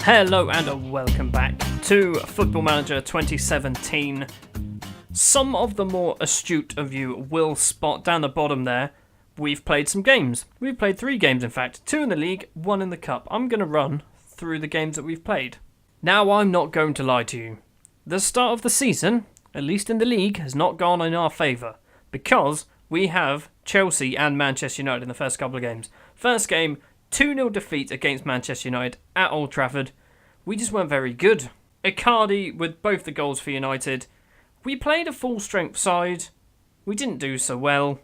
Hello and welcome back to Football Manager 2017. Some of the more astute of you will spot down the bottom there, we've played some games. We've played 3 games in fact, 2 in the league, 1 in the cup. I'm going to run through the games that we've played. Now I'm not going to lie to you. The start of the season, at least in the league, has not gone in our favour, because we have Chelsea and Manchester United in the first couple of games. First game, 2-0 defeat against Manchester United at Old Trafford. We just weren't very good. Icardi with both the goals for United. We played a full-strength side. We didn't do so well,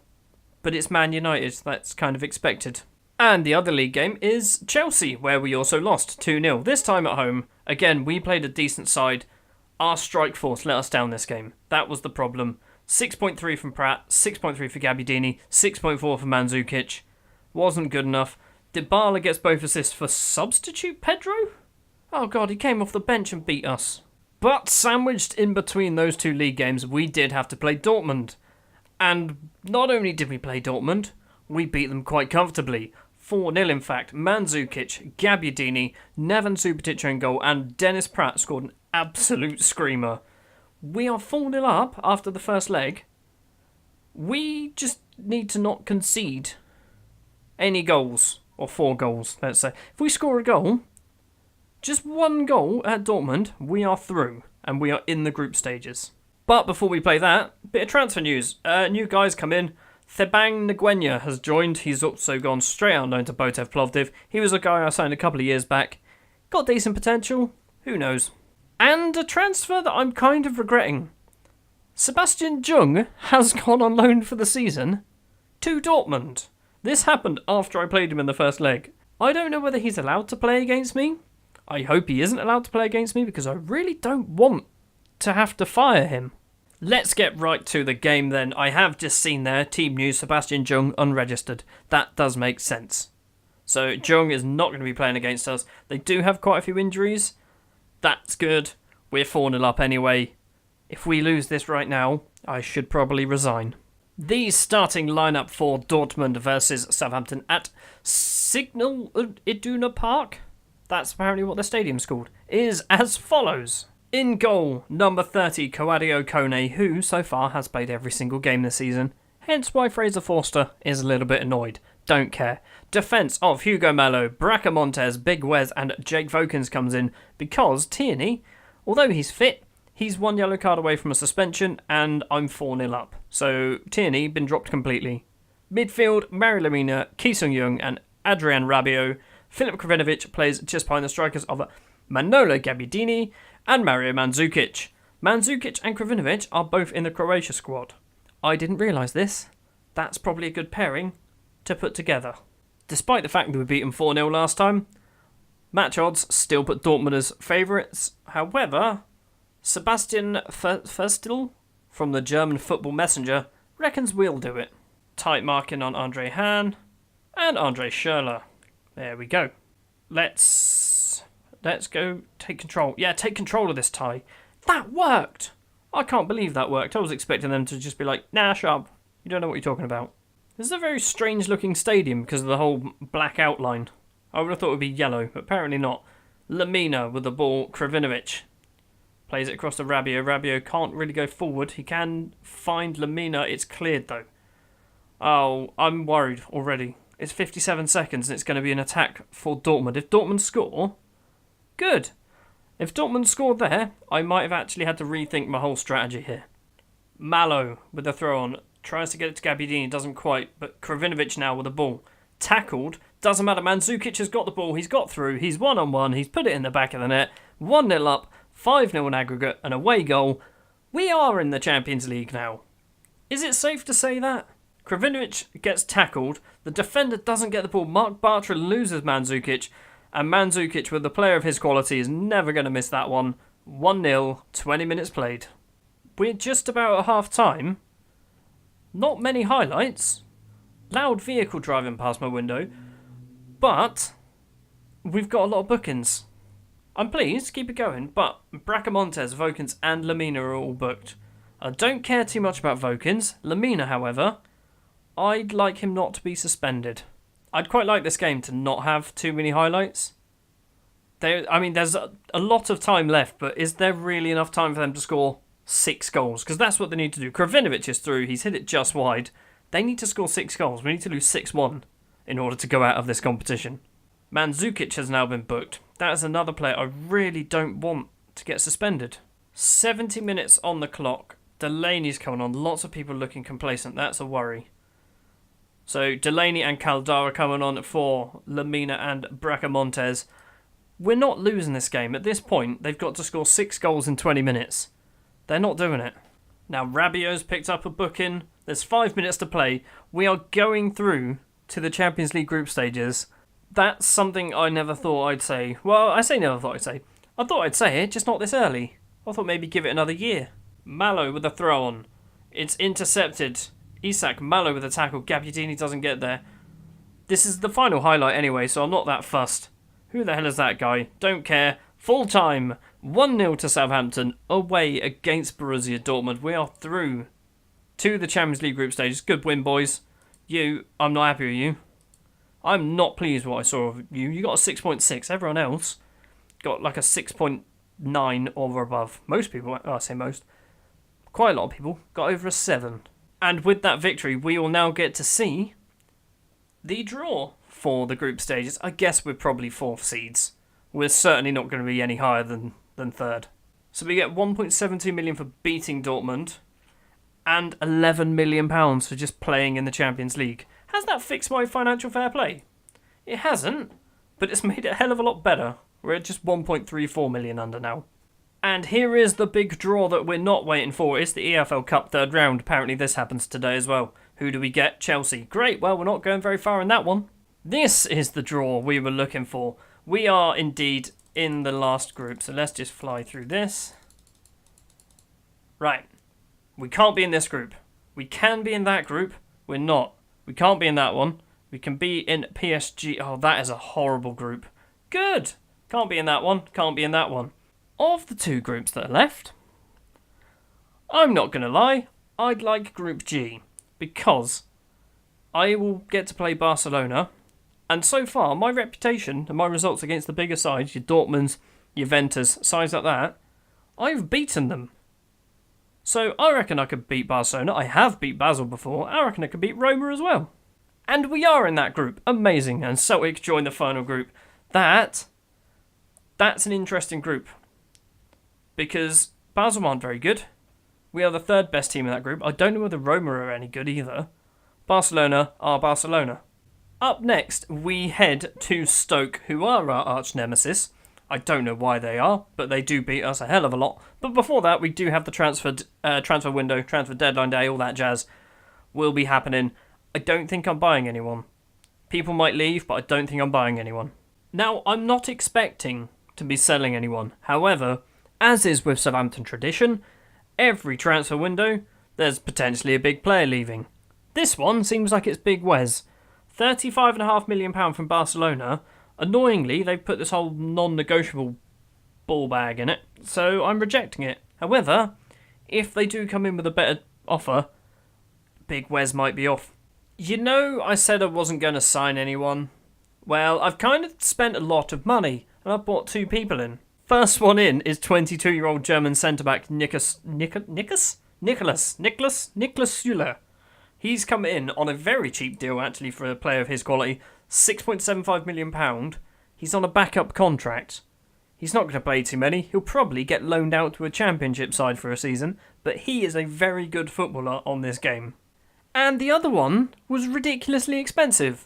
but it's Man United. That's kind of expected. And the other league game is Chelsea, where we also lost 2-0. This time at home. Again, we played a decent side. Our strike force let us down this game. That was the problem. 6.3 from Pratt, 6.3 for Gabbiadini, 6.4 for Mandzukic. Wasn't good enough. Dybala gets both assists for substitute Pedro? Oh god, he came off the bench and beat us. But sandwiched in between those 2 league games, we did have to play Dortmund. And not only did we play Dortmund, we beat them quite comfortably. 4-0 in fact. Mandzukic, Gabbiadini, Neven Subotic in goal, and Dennis Pratt scored an absolute screamer. We are 4-0 up after the first leg. We just need to not concede any goals. Or 4 goals, let's say. If we score a goal, just 1 goal at Dortmund, we are through. And we are in the group stages. But before we play that, bit of transfer news. New guys come in. Thebang Nguyen has joined. He's also gone straight out loan to Botev Plovdiv. He was a guy I signed a couple of years back. Got decent potential. Who knows? And a transfer that I'm kind of regretting. Sebastian Jung has gone on loan for the season to Dortmund. This happened after I played him in the first leg. I don't know whether he's allowed to play against me. I hope he isn't allowed to play against me because I really don't want to have to fire him. Let's get right to the game then. I have just seen there, team news, Sebastian Jung unregistered. That does make sense. So Jung is not going to be playing against us. They do have quite a few injuries. That's good. We're 4-0 up anyway. If we lose this right now, I should probably resign. The starting lineup for Dortmund versus Southampton at Signal Iduna Park, that's apparently what the stadium's called, is as follows. In goal, number 30, Kouadio Kone, who so far has played every single game this season, hence why Fraser Forster is a little bit annoyed. Don't care. Defence of Hugo Mallo, Bracamontes, Big Wes and Jake Vokins comes in because Tierney, although he's fit, he's 1 yellow card away from a suspension, and I'm 4-0 up. So, Tierney, been dropped completely. Midfield, Mario Lemina, Ki Sung-young, and Adrian Rabiot. Filip Krovinovic plays just behind the strikers of Manolo Gabbiadini and Mario Mandzukic. Mandzukic and Krovinovic are both in the Croatia squad. I didn't realise this. That's probably a good pairing to put together. Despite the fact that we beat them 4-0 last time, match odds still put Dortmund as favourites. However, Sebastian Ferstel from the German Football Messenger reckons we'll do it. Tight marking on Andre Hahn and Andre Schürrle. There we go. Let's go take control. Yeah, take control of this tie. That worked! I can't believe that worked. I was expecting them to just be like, nah, shut up. You don't know what you're talking about. This is a very strange looking stadium because of the whole black outline. I would have thought it would be yellow, but apparently not. Lemina with the ball. Krovinovic plays it across to Rabiot. Rabiot can't really go forward. He can find Lemina. It's cleared though. Oh, I'm worried already. It's 57 seconds and it's going to be an attack for Dortmund. If Dortmund score, good. If Dortmund scored there, I might have actually had to rethink my whole strategy here. Mallow with the throw on. Tries to get it to Gabbiadini, doesn't quite. But Krovinovic now with the ball. Tackled. Doesn't matter. Mandzukic has got the ball. He's got through. He's 1-on-1. He's put it in the back of the net. 1-0 up. 5-0 in aggregate. An away goal. We are in the Champions League now. Is it safe to say that? Krovinovic gets tackled. The defender doesn't get the ball. Mark Bartra loses Mandzukic. And Mandzukic, with the player of his quality, is never going to miss that one. 1-0, 20 minutes played. We're just about at half-time. Not many highlights. Loud vehicle driving past my window. But we've got a lot of bookings. I'm pleased, keep it going. But Bracamontes, Vokins and Lemina are all booked. I don't care too much about Vokins. Lemina, however, I'd like him not to be suspended. I'd quite like this game to not have too many highlights. There's a lot of time left, but is there really enough time for them to score 6 goals? Because that's what they need to do. Kravinovic is through. He's hit it just wide. They need to score 6 goals. We need to lose 6-1 in order to go out of this competition. Mandzukic has now been booked. That is another player I really don't want to get suspended. 70 minutes on the clock. Delaney's coming on. Lots of people looking complacent. That's a worry. So Delaney and Caldara coming on for Lamina and Bracamontes. We're not losing this game. At this point, they've got to score 6 goals in 20 minutes. They're not doing it. Now Rabiot's picked up a booking. There's 5 minutes to play. We are going through to the Champions League group stages. That's something I never thought I'd say. Well, I say never thought I'd say. I thought I'd say it, just not this early. I thought maybe give it another year. Mallow with a throw on. It's intercepted. Isak, Mallow with a tackle. Gabbiadini doesn't get there. This is the final highlight anyway, so I'm not that fussed. Who the hell is that guy? Don't care. Full time. 1-0 to Southampton. Away against Borussia Dortmund. We are through to the Champions League group stages. Good win, boys. I'm not happy with you. I'm not pleased with what I saw of you. You got a 6.6. Everyone else got like a 6.9 or above. Most people, I say most, quite a lot of people got over a 7. And with that victory, we will now get to see the draw for the group stages. I guess we're probably 4th seeds. We're certainly not going to be any higher than 3rd. So we get 1.72 million for beating Dortmund and £11 million for just playing in the Champions League. Has that fixed my financial fair play? It hasn't, but it's made it a hell of a lot better. We're at just 1.34 million under now. And here is the big draw that we're not waiting for. It's the EFL Cup 3rd round. Apparently this happens today as well. Who do we get? Chelsea. Great, well, we're not going very far in that one. This is the draw we were looking for. We are indeed in the last group, so let's just fly through this. Right. We can't be in this group. We can be in that group. We're not. We can't be in that one. We can be in PSG. Oh, that is a horrible group. Good. Can't be in that one. Can't be in that one. Of the 2 groups that are left, I'm not going to lie, I'd like Group G, because I will get to play Barcelona, and so far, my reputation and my results against the bigger sides, your Dortmunds, Juventus, sides like that, I've beaten them. So I reckon I could beat Barcelona. I have beat Basel before. I reckon I could beat Roma as well. And we are in that group. Amazing. And Celtic joined the final group. That's an interesting group, because Basel aren't very good. We are the 3rd best team in that group. I don't know whether Roma are any good either. Barcelona are Barcelona. Up next, we head to Stoke, who are our arch nemesis. I don't know why they are, but they do beat us a hell of a lot. But before that, we do have the transfer window, transfer deadline day, all that jazz will be happening. I don't think I'm buying anyone. People might leave, but I don't think I'm buying anyone. Now, I'm not expecting to be selling anyone. However, as is with Southampton tradition, every transfer window, there's potentially a big player leaving. This one seems like it's Big Wes. £35.5 million from Barcelona. Annoyingly, they've put this whole non-negotiable ball bag in it, so I'm rejecting it. However, if they do come in with a better offer, Big Wes might be off. You know, I said I wasn't going to sign anyone. Well, I've kind of spent a lot of money, and I've brought 2 people in. First one in is 22-year-old German centre-back Nicholas Süle. He's come in on a very cheap deal, actually, for a player of his quality. £6.75 million. He's on a backup contract. He's not going to play too many. He'll probably get loaned out to a championship side for a season, but he is a very good footballer on this game. And the other one was ridiculously expensive.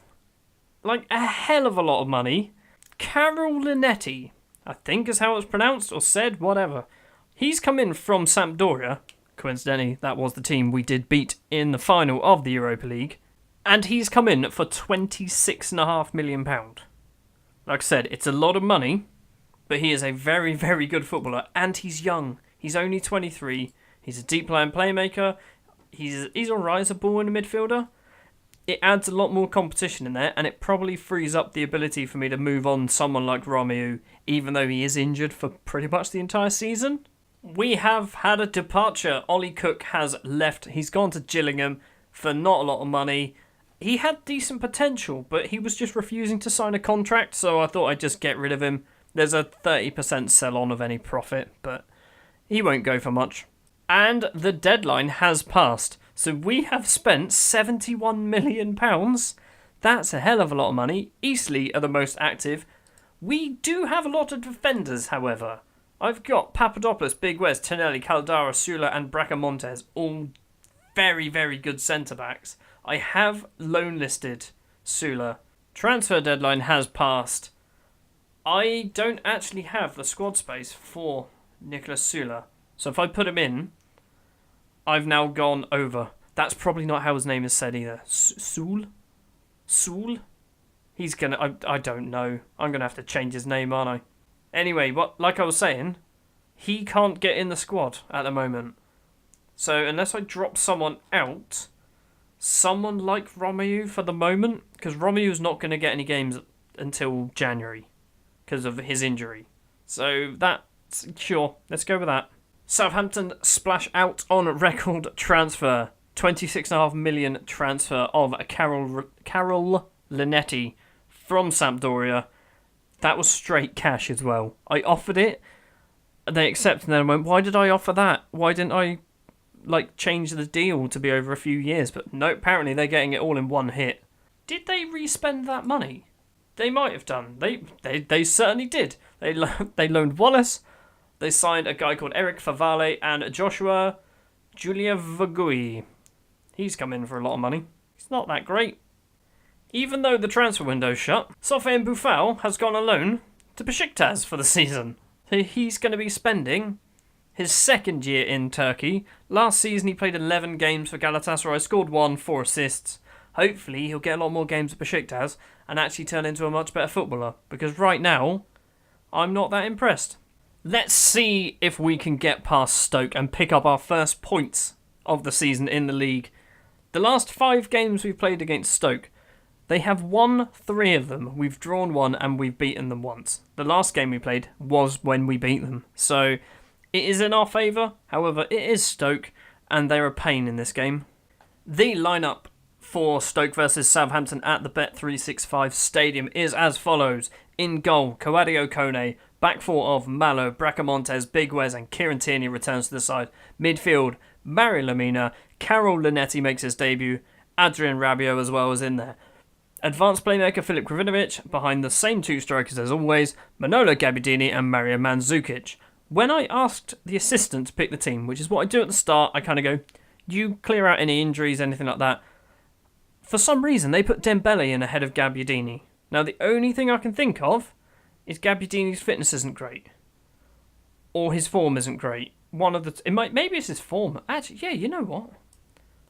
Like a hell of a lot of money. Carol Linetti, I think is how it's pronounced or said, whatever. He's come in from Sampdoria. Coincidentally, that was the team we did beat in the final of the Europa League. And he's come in for £26.5 million. Like I said, it's a lot of money, but he is a very, very good footballer, and he's young. He's only 23. He's a deep line playmaker. He's alright as a ball in the midfielder. It adds a lot more competition in there, and it probably frees up the ability for me to move on someone like Romeu, even though he is injured for pretty much the entire season. We have had a departure. Ollie Cook has left. He's gone to Gillingham for not a lot of money. He had decent potential, but he was just refusing to sign a contract, so I thought I'd just get rid of him. There's a 30% sell-on of any profit, but he won't go for much. And the deadline has passed. So we have spent £71 million. That's a hell of a lot of money. Eastleigh are the most active. We do have a lot of defenders, however. I've got Papadopoulos, Big Wes, Tonelli, Caldara, Sula and Bracamontes, all very, very good centre-backs. I have loan listed Sula. Transfer deadline has passed. I don't actually have the squad space for Nicolas Sula. So if I put him in, I've now gone over. That's probably not how his name is said either. Sul? He's gonna... I don't know. I'm gonna have to change his name, aren't I? Anyway, like I was saying, he can't get in the squad at the moment. So unless I drop someone out, someone like Romeu for the moment, because Romeu's not going to get any games until January because of his injury. So that's sure. Let's go with that. Southampton splash out on record transfer. 26.5 million transfer of Carol Linetti from Sampdoria. That was straight cash as well. I offered it, they accepted, and then I went, why did I offer that? Why didn't I change the deal to be over a few years? But no, apparently they're getting it all in one hit. Did they re-spend that money? They might have done. They certainly did. They loaned Wallace. They signed a guy called Eric Favale and Joshua Julia Vagui. He's come in for a lot of money. He's not that great. Even though the transfer window's shut, Sofiane Boufal has gone on loan to Besiktas for the season. So he's going to be spending his second year in Turkey. Last season he played 11 games for Galatasaray, scored 1, 4 assists. Hopefully he'll get a lot more games at Besiktas and actually turn into a much better footballer. Because right now, I'm not that impressed. Let's see if we can get past Stoke and pick up our first points of the season in the league. The last 5 games we've played against Stoke, they have won 3 of them. We've drawn 1 and we've beaten them once. The last game we played was when we beat them. So it is in our favour. However, it is Stoke and they're a pain in this game. The lineup for Stoke versus Southampton at the Bet365 Stadium is as follows. In goal, Coadio Kone. Back 4 of Malo, Bracamontes, Big Wes and Kieran Tierney returns to the side. Midfield, Mario Lemina. Carol Linetti makes his debut. Adrian Rabiot as well is in there. Advanced playmaker Filip Krovinovic, behind the same 2 strikers as always, Manolo Gabbiadini and Mario Mandzukic. When I asked the assistant to pick the team, which is what I do at the start, I kind of go, you clear out any injuries, anything like that. For some reason, they put Dembele in ahead of Gabbiadini. Now, the only thing I can think of is Gabbiadini's fitness isn't great. Or his form isn't great. Maybe it's his form. Actually, yeah, you know what?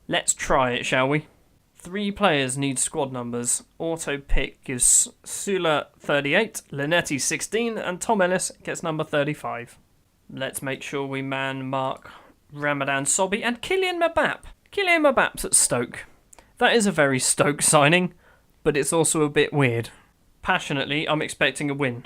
Let's try it, shall we? 3 players need squad numbers. Auto pick gives Sula 38, Linetti 16, and Tom Ellis gets number 35. Let's make sure we mark Ramadan Sobhi and Kylian Mbappe. Kylian Mbappe's at Stoke. That is a very Stoke signing, but it's also a bit weird. Passionately, I'm expecting a win.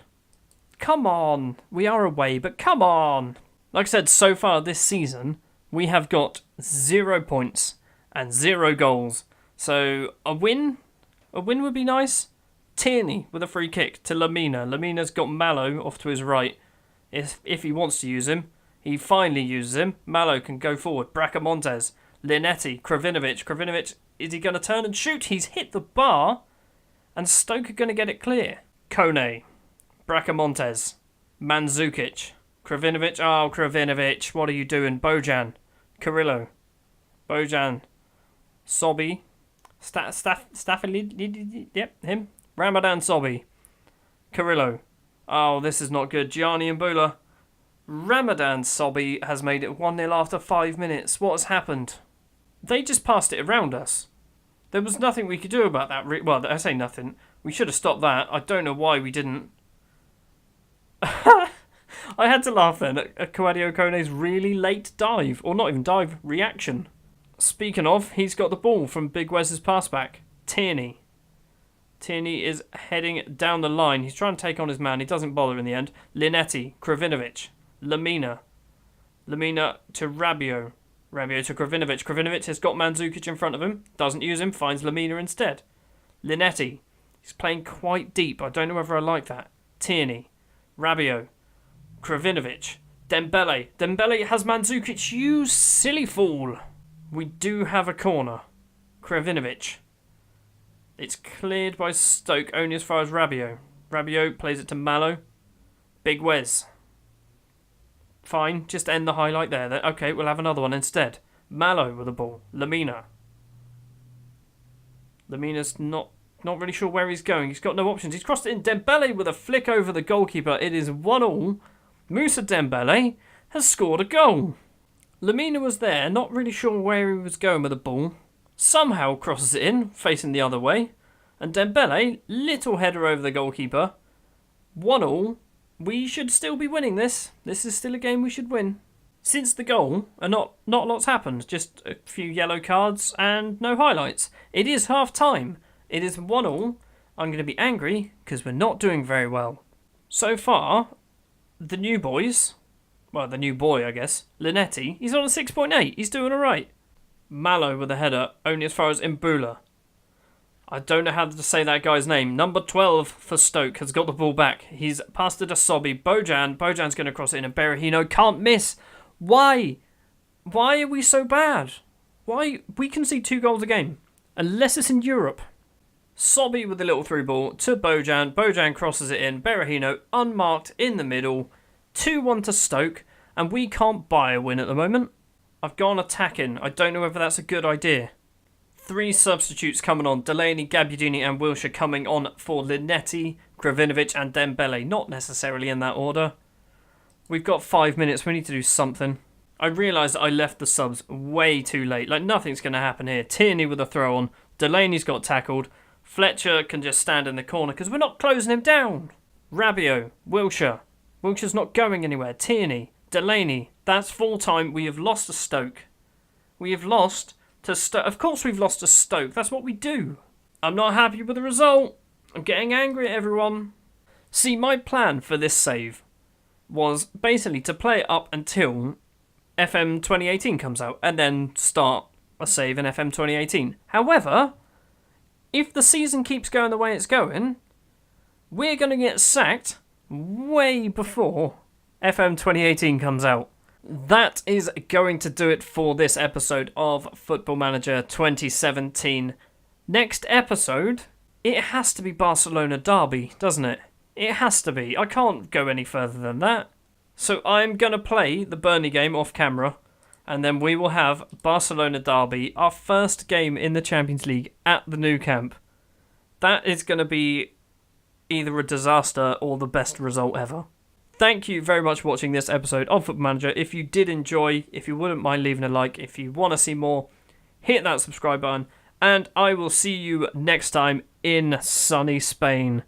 Come on! We are away, but come on! Like I said, so far this season, we have got 0 points and 0 goals. So a win would be nice. Tierney with a free kick to Lemina. Lemina's got Malo off to his right. If he wants to use him, he finally uses him. Malo can go forward. Bracamontes, Linetti, Krovinovic. Krovinovic, is he going to turn and shoot? He's hit the bar, and Stoke are going to get it clear. Kone, Bracamontes, Mandzukic, Krovinovic. Oh, Krovinovic, what are you doing? Bojan, Carrillo, Bojan, Sobhi. Yep, him. Ramadan Sobhi. Carrillo. Oh, this is not good. Gianni and Bula. Ramadan Sobhi has made it 1-0 after 5 minutes. What has happened? They just passed it around us. There was nothing we could do about that. Well, I say nothing. We should have stopped that. I don't know why we didn't. I had to laugh then at Coadio Kone's really late dive. Or not even dive, reaction. Speaking of, he's got the ball from Big Wes's pass back. Tierney. Tierney is heading down the line. He's trying to take on his man. He doesn't bother in the end. Linetti, Krovinovic, Lemina. Lemina to Rabiot. Rabiot to Krovinovic. Krovinovic has got Mandzukic in front of him. Doesn't use him. Finds Lemina instead. Linetti. He's playing quite deep. I don't know whether I like that. Tierney. Rabiot. Kravinovic. Dembele. Dembele has Mandzukic. You silly fool. We do have a corner. Kravinovic. It's cleared by Stoke only as far as Rabiot. Rabiot plays it to Mallow. Big Wes. Fine, just end the highlight there. Okay, we'll have another one instead. Mallow with the ball. Lamina. Lamina's not really sure where he's going. He's got no options. He's crossed it in. Dembele with a flick over the goalkeeper. It is 1-1. Moussa Dembele has scored a goal. Lamina was there, not really sure where he was going with the ball. Somehow crosses it in, facing the other way. And Dembele, little header over the goalkeeper. 1-1. We should still be winning this. This is still a game we should win. Since the goal, not lots happened. Just a few yellow cards and no highlights. It is half time. It is 1-1. I'm going to be angry because we're not doing very well. So far, the new boys, well, the new boy, I guess, Linetti, he's on a 6.8. He's doing all right. Mallow with a header, only as far as Mbula. I don't know how to say that guy's name. Number 12 for Stoke has got the ball back. He's passed it to Sobby. Bojan's going to cross it in, and Berahino can't miss. Why? Why are we so bad? Why? We can see 2 goals a game. Unless it's in Europe. Sobby with the little through ball to Bojan. Bojan crosses it in. Berahino unmarked in the middle. 2-1 to Stoke. And we can't buy a win at the moment. I've gone attacking. I don't know whether that's a good idea. 3 substitutes coming on. Delaney, Gabbiadini and Wilshere coming on for Linetti, Kravinovic and Dembele. Not necessarily in that order. We've got 5 minutes. We need to do something. I realised that I left the subs way too late. Like, nothing's going to happen here. Tierney with a throw on. Delaney's got tackled. Fletcher can just stand in the corner because we're not closing him down. Rabiot, Wilshere. Wilshere's not going anywhere. Tierney, Delaney. That's full time. We have lost to Stoke. We have lost to Stoke. Of course we've lost to Stoke. That's what we do. I'm not happy with the result. I'm getting angry at everyone. See, my plan for this save was basically to play it up until FM 2018 comes out and then start a save in FM 2018. However, if the season keeps going the way it's going, we're going to get sacked way before FM 2018 comes out. That is going to do it for this episode of Football Manager 2017. Next episode, it has to be Barcelona Derby, doesn't it? It has to be. I can't go any further than that. So I'm going to play the Burnley game off camera, and then we will have Barcelona Derby, our first game in the Champions League at the Nou Camp. That is going to be either a disaster or the best result ever. Thank you very much for watching this episode of Football Manager. If you did enjoy, if you wouldn't mind leaving a like, if you want to see more, hit that subscribe button, and I will see you next time in sunny Spain.